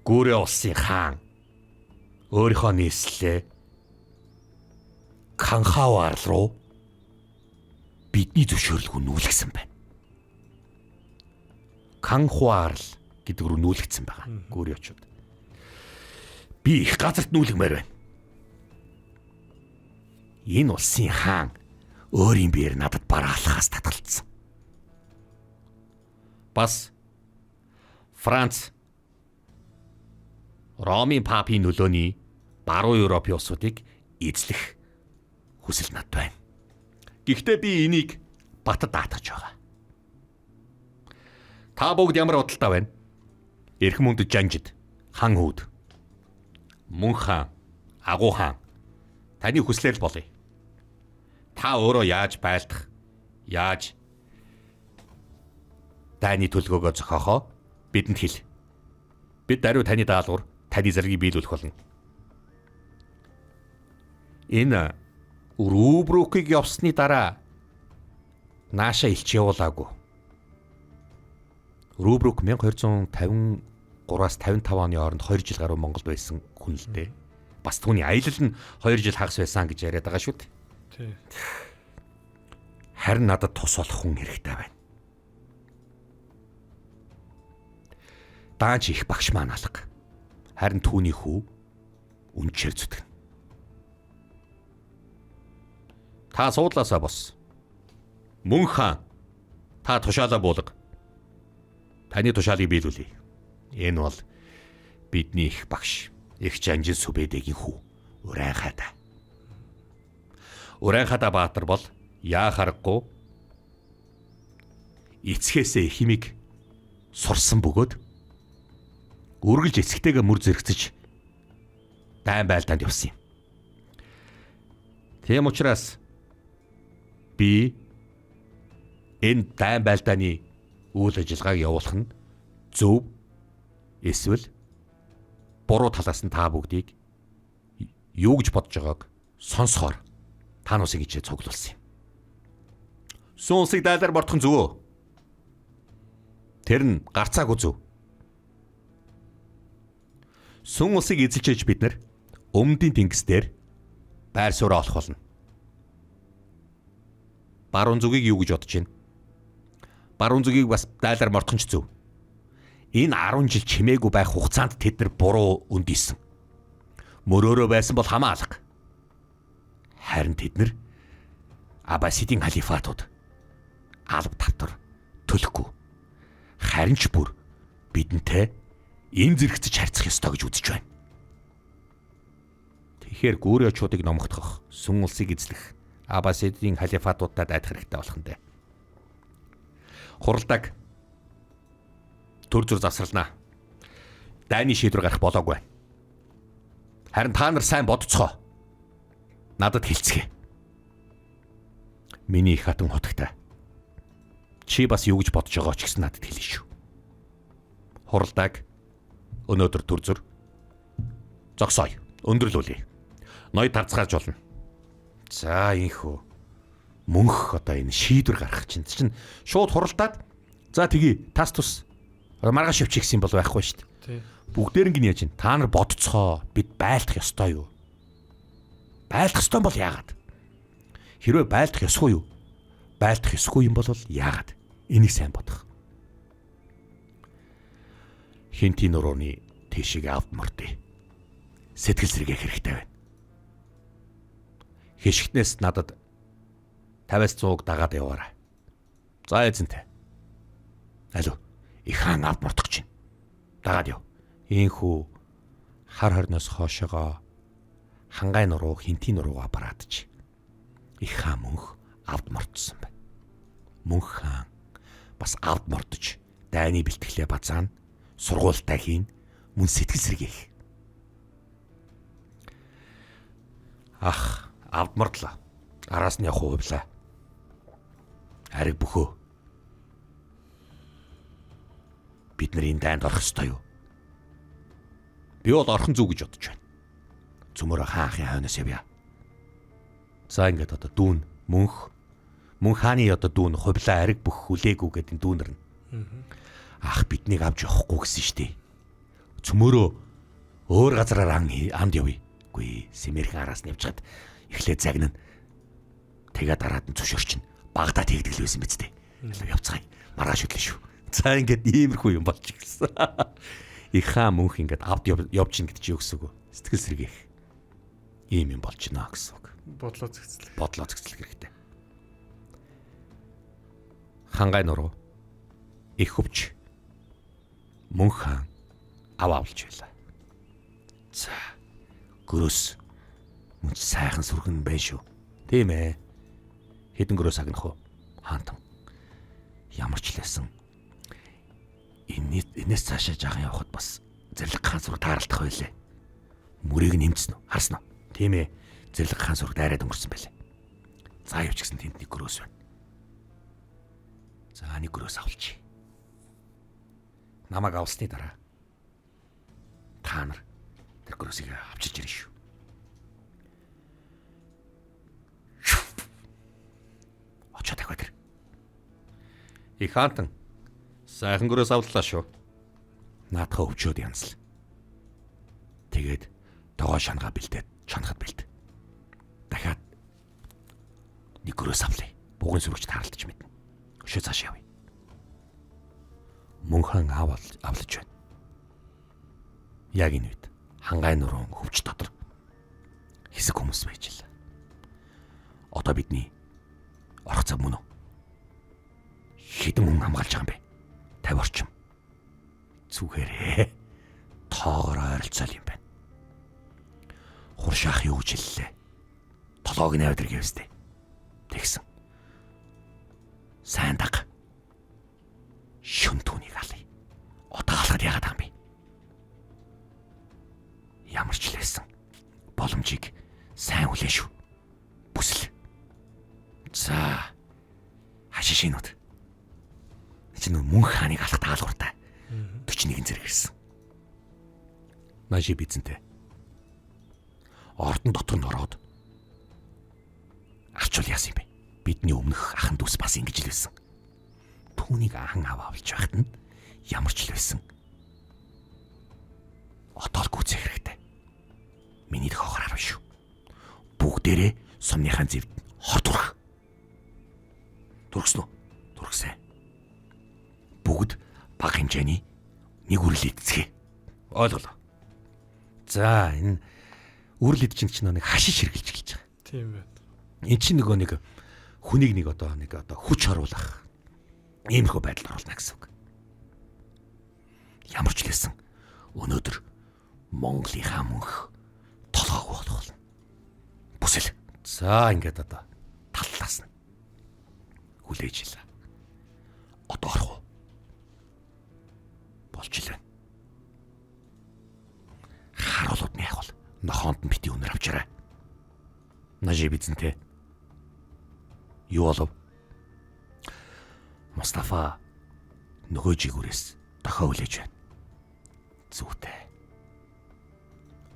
гүүрээ улсын хаан өөрийнхөө нийслэлээ Канхавар руу бидний зөвшөөрлгүй нүүлгсэн байна. Канхавар гэдэг рүү нүүлгсэн байгаа. Гүүрээчүүд. Би их газарт нүүлгмээр байна. Энэ улсын хаан өөрийн биеэр надад бараалахаас татгалцсан. Бас Франц Ромын папийн нөлөөний баруун Европын улсуудыг эзлэх хүсэл надад байна. Гэхдээ би энийг батад даатгаж байгаа. Та бүгд ямар бодолтой байна? Эрх мөндөд жанжид, хан хүүд, мөн хаан, агуу хаан, таны хүслээр л болъё. Та өөрөө яаж байлдах, яаж дайны төлгөөгөө зохиохоо бидэнд хэл. Бид даруй таны даалгавар, таны зэргийг биелүүлэх болно. Энэ Рубрукийг явсны дараа нааша илч явуулаагүй. Рубрук 1253-аас 55 оны хооронд 2 жил гаруй Монголд байсан хүн л дээ. Бас түүний аялал нь 2 жил хагас байсан гэж яриад байгаа шүү дээ. Тий. Харин надад тус болох хүн хэрэгтэй байна. Даанч их багш маань алга. Харин түүний хүү үнчээр зүтгэн. Та суудлаасаа бос. Мөн хаан, та тушаалаа буулга. Таны тушаалыг биелүүлье. Энэ бол бидний их багш, их жанжин Сүбэдэгийн хүү, Урайхада. Урайхада баатар бол яа харахгүй эцгээсээ химиг сурсан бөгөөд үргэлж эцэгтэйгээ мөр зэрэгцэж дайн байлдаанд явсан юм. Тийм учраас би энэ дайн байлдааны үйл ажиллагааг явуулах нь зөв эсвэл буруу талаас нь та бүгдийг юу гэж бодож байгааг сонсохоор та нусыг ичээ цуглуулсан юм. Сүн улсыг дайлаар мортхон зүгөө. Тэр нь гарцаагүй зүв. Сүн улсыг эзэлж бид нар өмнөдийн тэнгис дээр байр сууриа олох болно. Баруун зүгийг юу гэж бодож байна? Баруун зүгийг бас дайлаар мортхон ч зүв. Энэ 10 жил чимээгүй байх хугацаанд тэд нар буруу өнд ийсэн. Мөрөөрөө байсан бол хамаа алга. Харин тэд нар Аббасидын халифатууд алба тавтар төлөхгүй. Харин ч бүр бидэнтэй эм зэрэгцэж харьцах ёстой гэж үзэж байна. Тэгэхээр гүүрээчүүдийг номогдох, сүн улсыг эзлэх Аббасидын халифатуудад айдах хэрэгтэй болох нь дээ. Хуралдааг төр зур завсарлаа. Дайны шийдвэр гарах болоогүй. Харин та нар сайн бодцгоо. Надад хэлцгээе. Миний их хатан хотогтой. Чи бас юу гэж бодож байгаа ч гэсэн надад хэлнэ шүү. Хуралдааг өнөөдөр төр зур зогсоё. Өндөрлүүлье. Ноёд тарцгааж болно. За инхүү. Мөнх одоо энэ шийдвэр гаргах чинь шууд хуралдаад за тгий тас тус маргааш явчих гэсэн бол байхгүй шүү дээ. Тий. Бүгдээр ингэ яаж ин та нар бодцгоо бид байлдах ёстой юу? Байлдах ёстой бол яагаад? Хэрвээ байлдах ёсгүй юу? Байлдах ёсгүй юм бол яагаад? Энийг сайн бодох. Хинти нурууны тийшээ авд мөрдөө. Сэтгэл зэрэг хэрэгтэй байна. Хишгтнээс надад 50-100 дагаад яваарай. За эзэнтэй. Алуу, их хаан авд мортогч байна. Дагаад яв. Ийхүү хар хорноос хоошоогоо хангай нуруу хинти нурууга бараадч. Их хаан мөнх авд мортсон байна. Мөнх хаан бас авд мортож дайны бэлтгэлээ базаана, сургуультай хийн, мөн сэтгэл сэргээх. Ах, авд мордлоо. Араас нь явах хувлаа. Ариг бөхөө. Бид нар энэ дайнд орох ёстой юу? Би бол орхон зүг гэж бодож байна. Цөмөр хаахын хойноос явъя. За ингээд одоо дүүн мөн хааны одоо дүүн хувлаа ариг бүх хүлээгүй гэдэг энэ дүүнэр нь. Ах биднийг авч явахгүй гэсэн штий. Цөмөрөө өөр газараар анд явъя. Үгүй Сэмэрхэн араас нь явжгаад эхлээд загнана. Тэгээ дараад нь зөвшөөрчин. Багада тэгдэл байсан биз дээ. Явцгаая. Маргааш хөдлөө шүү. За ингээд иймэрхүү юм болж ирсэн. Их хаан мөнх ингээд авд явж ин гэдэг чи юу гэсэн үг вэ? Сэтгэл сэргээх. Ийм юм болж байна гэсэн үг. Бодлоо зэгцлэх. Бодлоо зэгцлэх хэрэгтэй. Хангай нуруу их хөвч мөнх хаан аваавлж байлаа. За гөрөөс мөн сайхан сүргэн байна шүү. Тийм ээ. Хэдэн гөрөөс агнах вэ? Хаантан ямар ч лээсэн энэс цаашаа жаахан явхад бас Зэрлэг хаан зураг тааралдах байлээ. Мөрийг нэмсэн үү? Харсан уу? Тийм ээ. Зэрлэг хаан зураг дайраад өнгөрсөн байлээ. За юу ч гэсэн тэнд нэг гөрөөс байна. За нэг гөрөөс авалчих. Намайг авсны дараа та нар тэр гөрөөсийг авчирч ирнэ шүү. Очоо дахиад тэр. Их хаантан сайхан гөрөөс авлаа шүү. Наадхаа өвчөөд янзл. Тэгээд тогоо шангаа бэлдээд чанахад бэлд. Дахиад нэг гөрөөс авлаа. Бугын сүргэж таарлаж мэднэ. Өшөө цааш явъя. Мөн хаан авлаж байна. Яг энэ үед хангай нуруу хөвч дотор хэсэг хүмүүс байж л. Одоо бидний орох цаг мөн үү? Хэдэн хүн хамгаалж байгаа юм бэ? 50 орчим. Зүгээрээ тоогоор ойролцоол юм байна. Хуршаах юу гэж хэллээ? Толоог нь авдар гэвстэй. Тэгсэн. Сайн даг. Шүн түүнийг алъя. Одоо алхад яагаад байгаа юм бэ? Ямар ч лээсэн боломжийг сайн хүлээн шүү. Бүсэл. За. Хашишинууд. Чи нөө мөн хааныг алах таалгууртай. 41 зэрэг ирсэн. Нажи бизэнтэй. Ордон дотор нь ороод арчвал яасан юм бэ? Бидний өмнөх ахын дүүс бас ингэж л байсан. Түүнийг ахан аваавлж байхад нь ямар ч л байсан. Отоол гүцэх хэрэгтэй. Миний дэх хохраар шүү. Бүгдээрээ сумныхаа зэвд хор турах. Тургасан уу? Тургасан. Бүгд бага хэмжээний нэг үрэл эцгээ. Ойлголоо. За энэ үрэл эдчин чинь нэг хашиж хэрглэж гэлж байгаа. Тийм байна. Эн чинь нөгөө нэг хүнийг нэг одоо хүч оруулах иймэрхүү байдалд оруулна гэсэн үг. Ямар ч лээсэн өнөөдөр Монголынхаа мөнх толгойг болох болно. Бүсэл. За ингээд одоо таллаас нь хүлээж илаа. Одоо орох уу? Болж илээ. Харуулууд нь яг бол нохоонд нь бити өнөр авчаарай. Нажи бизэнтэй. Юу болов? Мустафа нөгөө жигүүрээс дохоо хүлээж байна. Зүйтэй.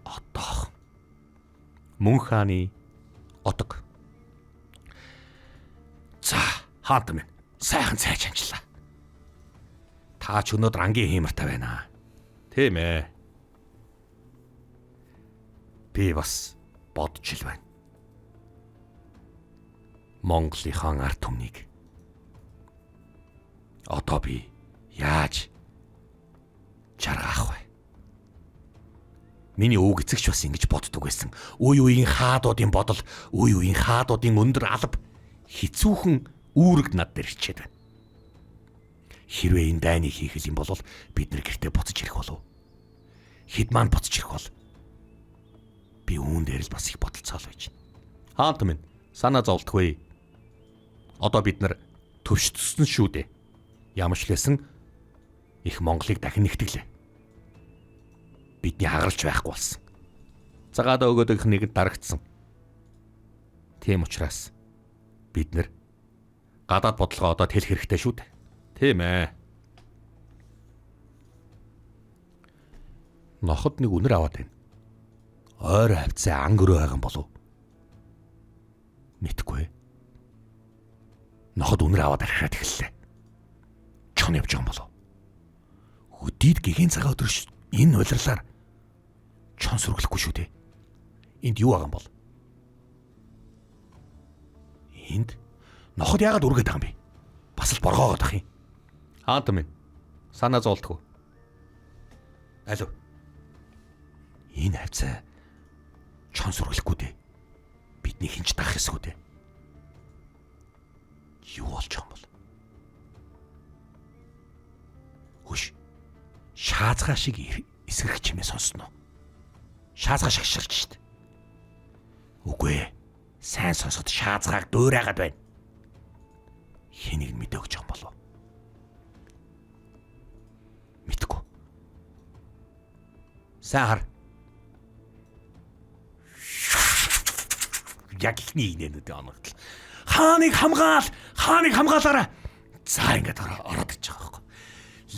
Одоо мөн хааны отог. За хаантан минь сайхан цайж амжлаа. Та ч өнөөдөр ангийн хиймэртэй байна. Тийм ээ. Би бас бодж ил байна. Монголынхаа ард түмнийг одоо би яаж жаргах вэ? Миний өвөг эцэгч бас ингэж боддог байсан. Үе үеийн хаадуудын бодол, үе үеийн хаадуудын өндөр алба хэцүүхэн үүрэг над дээр хичээд байна. Хэрвээ энэ дайныг хийх юм бол бид нар гэртээ буцаж ирэх болов. Хэд маань буцаж ирэх бол би үүн дээр л бас их бодолцоол байж байна. Хаант минь санаа зовлтгүй. Одоо бид нар төвшөлтсөн шүү дээ. Ямар ч лээсэн их Монголыг дахин нэгтгэлээ. Бидний хагарч байхгүй болсон. Цагаада өгөөд их нэгэд дарагдсан. Тийм учраас бид нар гадаад бодлогоо одоо тэлэх хэрэгтэй шүү дээ. Тийм ээ. Ноход нэг үнэр аваад байна. Ойр хавцаа ангөрөө байгаа юм болов? Мэдгүй. Ноход үнэр аваад архираад эхэллээ. Чон явж байгаа юм болов? Өдийд гэхийн цагаан өдөр энэ улирлаар чон сүргэлэхгүй шүү дээ. Энд юу байгаа юм бол? Энд ноход яагаад үргээд байгаа юм бэ? Бас л боргоогоод ах юм. Хаант минь санаа зовлтгүй. Алуу. Энэ хавцаа чон сүргэлэхгүй дээ. Бидний хинч дах хэсгүү дээ. Юу болж байгаа юм бол? Хүш. Шаазгаа шиг эсгэрх чимээ сонсноо. Шаазгаа шиг ширч штт. Үгүй ээ. Сайн сонсоход шаазгааг дуурайгаад байна. Хэнийг мэдээ өгч байгаа юм болов? Мэдгүй. Сайн хар. Яг ихний инээнүүдээ оногдол. Хааныг хамгаалаарай. За ингээд ороод иж байгаа байхгүй.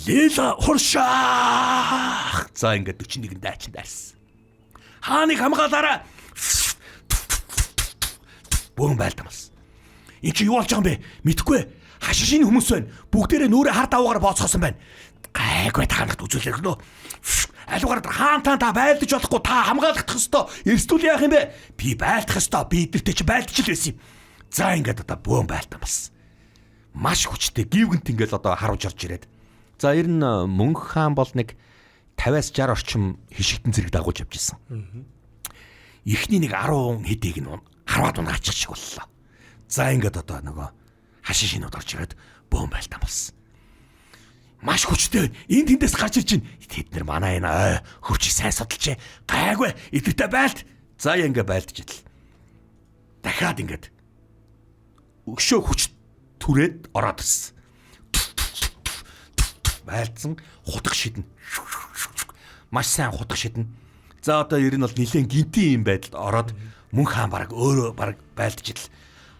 Лила хуршаах. За ингээд 41 дайчин дайрсан. Хааныг хамгаалаарай. Бөөн байлдамас. Энд чи юу болж байгаа юм бэ? Мэдхгүй. Хашишины хүмүүс байна. Бүгдээрээ нүрээ хар даваагаар бооцоосон байна. Гайгүй таанахд үзүүлэх нөө. Алуугаар хаантаа та байлдаж болохгүй, та хамгаалах ёстой. Эрсдүүл яах юм бэ? Би байлдах ёстой. Би эдэртээ чи байлдаж л байсан юм. За ингээд одоо бөөн байлдамас. Маш хүчтэй гівгэнт ингээд одоо харуулж орж ирээд. За ер нь мөнх хаан бол нэг 50-60 орчим хишигтэн зэрэг дагуулж явж исэн. Эхний нэг 10 хэдийг нь харваад унгаачих шиг боллоо. За ингээд одоо нөгөө хашишинууд орж ирээд бөөн байлдаан болсон. Маш хүчтэй энэ тэндээс гарч ирж байна. Тэд нар манай энэ хөвчийг сайн судалж гайгүй эдэртээ байлд. За ингээд байлдж идэл. Дахиад ингээд өшөө хүч түрээд ороод ирсэн. Байлдсан хутах шидэн. Маш сайн хутах шидэн. За одоо ер нь бол нэлээд гинти юм байдалд ороод мөн хаан бараг өөрөө бараг байлдж идэл.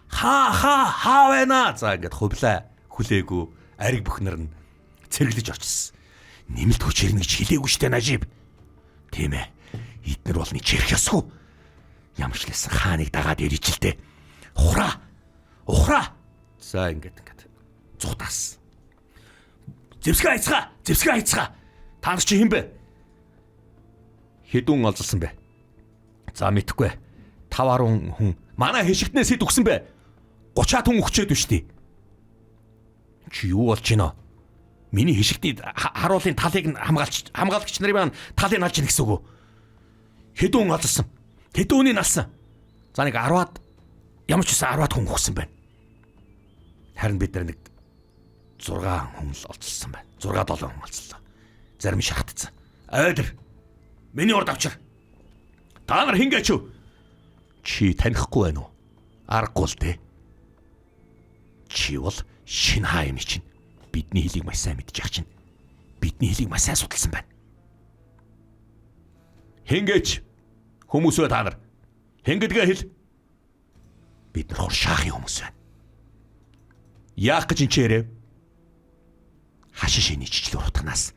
Хаа байна. За ингээд хувлаа хүлээгүй ариг бүхнэр нь цэрэглэж очсон. Нэмэлт хүч ирнэ гэж хэлээгүй штэ Нажиб. Тийм ээ. Эднэр бол нэг чирх ёсгүй. Ямар ч лсэн хааныг дагаад ирж л дээ. Ухраа. За ингээд зугтаас. Зэвсгээ айцгаа. Та нар чи хэн бэ? Хэдүүн олзолсон бэ? За мэдхгүй. 5-10 хүн. Манай хишигтнээс хэд өгсөн бэ? 30-аад хүн өгчөөд биш тий. Чи юу болж байна? Миний хишигтний харуулын талыг хамгаалагч нарын талыг алж ийн гэсэн үг үү? Хэдүүн олзсон? Хэдүүнийг алсан? За нэг 10-аад ямар ч үсэн 10-аад хүн өгсөн байна. Харин бид нар нэг 6 хүн л олзсон байна. 6-7 хүн олзлоо. Зарим шахагдсан. Ойдэр. Миний урд авчир. Та нар хингээч юу? Чи танихгүй байна уу? Аргагүй л дээ. Чи бол шинэ хаа юм чинь. Бидний хэлийг маш сайн мэдж ах чинь. Бидний хэлийг маш сайн судалсан байна. Хингээч. Хүмүүс үү та нар? Хингээдгээ хэл. Бид нар хуршаахын хүмүүс байна. Яах гэж энэ чирээ? Хашишины чичлэр утганаас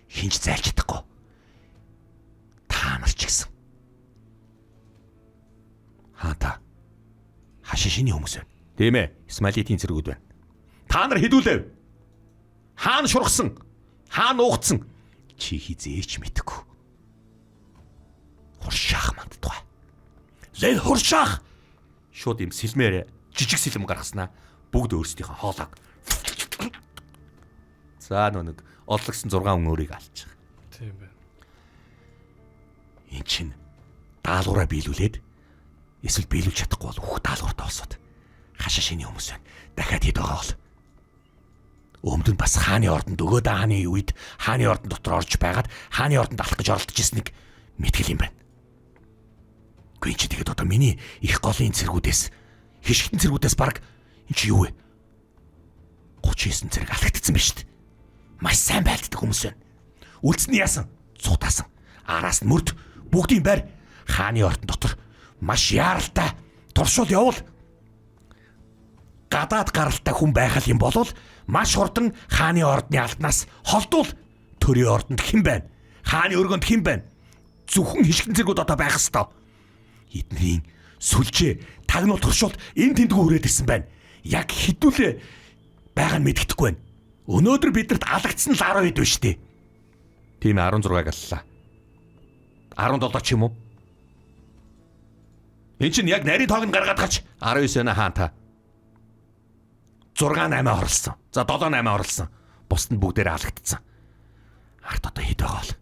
хинж зайлж чадахгүй. Та нар ч гэсэн. Хаата. Хашишины хүмүүс байна. Тийм ээ. Исмаилитийн зэргүүд байна. Та нар хэдүүлээ? Хаана шургасан? Хаана уугдсан? Чи хизээч мэдэхгүй. Хуршаах манддгаа. Лэл хуршаах. Шууд юм сэлмээр жижиг сэлэм гаргаснаа бүгд өөрсдийнхөө хоолойг. За нэг одлогсон 6 хүн өөрийг алж байгаа. Тийм байна. Эн чин даалгавраа биелүүлээд эсвэл биелүүлж чадахгүй бол бүх даалгавртаа олсод хашишины хүмүүс байна. Дахиад хэд байгаа бол өмд нь бас хааны ордонд өгөөд хааны үед хааны ордон дотор орж байгаад хааны ордонд алах гэж оролдож ирснийг мэтгэл юм байна. Гүн чи тэгээд одоо миний их голын цэргүүдээс хишгтэн цэргүүдээс баг энэ чи юу вэ? 39 цэрэг алагдсан байна шүү дээ. Маш сайн байлддаг хүмүүс байна. Үлдсэний яасан? Цутаасан. Араас нь мөрд бүгдийн байр хааны ордон дотор маш яаралтай туршуул явуул. Гадаад гаралтай хүн байхал юм болвол маш хурдан хааны ордны алднаас холдуул төрийн ордонд хэн байна? Хааны өргөнд хэн байна? Зөвхөн хишгтэн зэргүүд одоо байх ёстой. Эднэрийн сүлжээ тагнуул туршуул энэ тэндгүү хүрээд ирсэн байна. Яг хідүүлээ байгаа нь мэддэхгүй байна. Өнөөдөр бидэрт алагдсан л 10 хэд байна шүү дээ. Тийм 16-г аллаа. 17 ч юм уу? Энд чинь яг нарийн тоог нь гаргаад гач 19 байна хаан та. 6-8 орлсон. За 7-8 орлсон. Бусд нь бүгдээрээ алагдсан. Ард одоо хэд байгаа бол?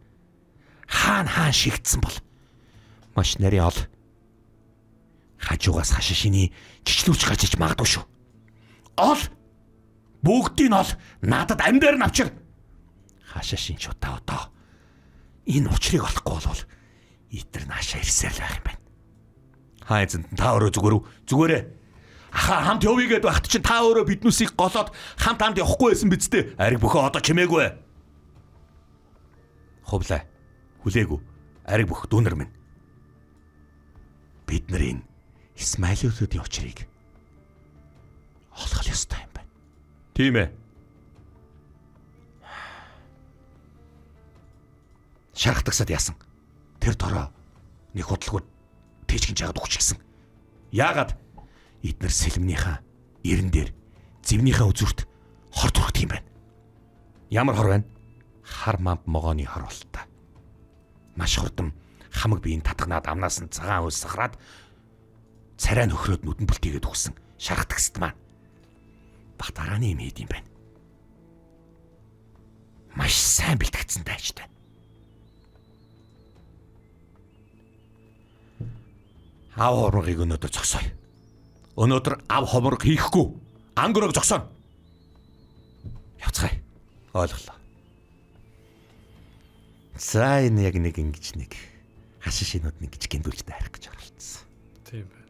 Хаан шигдсэн бол маш нарийн ол. Хажуугаас хашишины чичлүүч гажиж магадгүй шүү. Ол бүгдийг нь ол надад амьдаар нь авчир. Хашишин чутаа одоо энэ учрыг олохгүй бол итэр наашаа ирсээр л байх юм байна. Хайзанд та өөрөө зүгээрээ Ахаа хамт явъя гэд багт чинь та өөрөө биднүүсийг голоод хамт явахгүй байсан биз дээ. Ариг бөхөө одоо чимээгүй. Хувлаа. Хүлээгүй. Ариг бөх дүүнер минь. Бид нарын Исмаилуудын учрыг олох ёстой юм байна. Тийм ээ. Шархтагсад яасан. Тэр дороо нэг худлгууд тэжгэн жагаад өгч гисэн. Яагаад эднэр сэлмнийхаа эрен дээр зэвнийхээ үзүүрт хор турах юм байна. Ямар хор байна? Хар мамп могооны хор болтой. Маш хурдан хамаг биеийн татгнаад амнаас нь цагаан хөлс сахраад царай нөхрөөд нүдэн бүлтийгээд өгсөн шархтагсд маань бат арааны юм хийд юм байна. Маш сайн бэлтгэцэн тайжтай. Ав хомрогыг өнөөдөр зогсооё. Өнөөдөр ав хомрог хийхгүй. Ангөрөг зогсооно. Явцгаая. Ойлголоо. За энэ яг нэг ингэж нэг хашишинууд нэг гэж гиндүүлж дайрах гэж оролцсон. Тийм байна.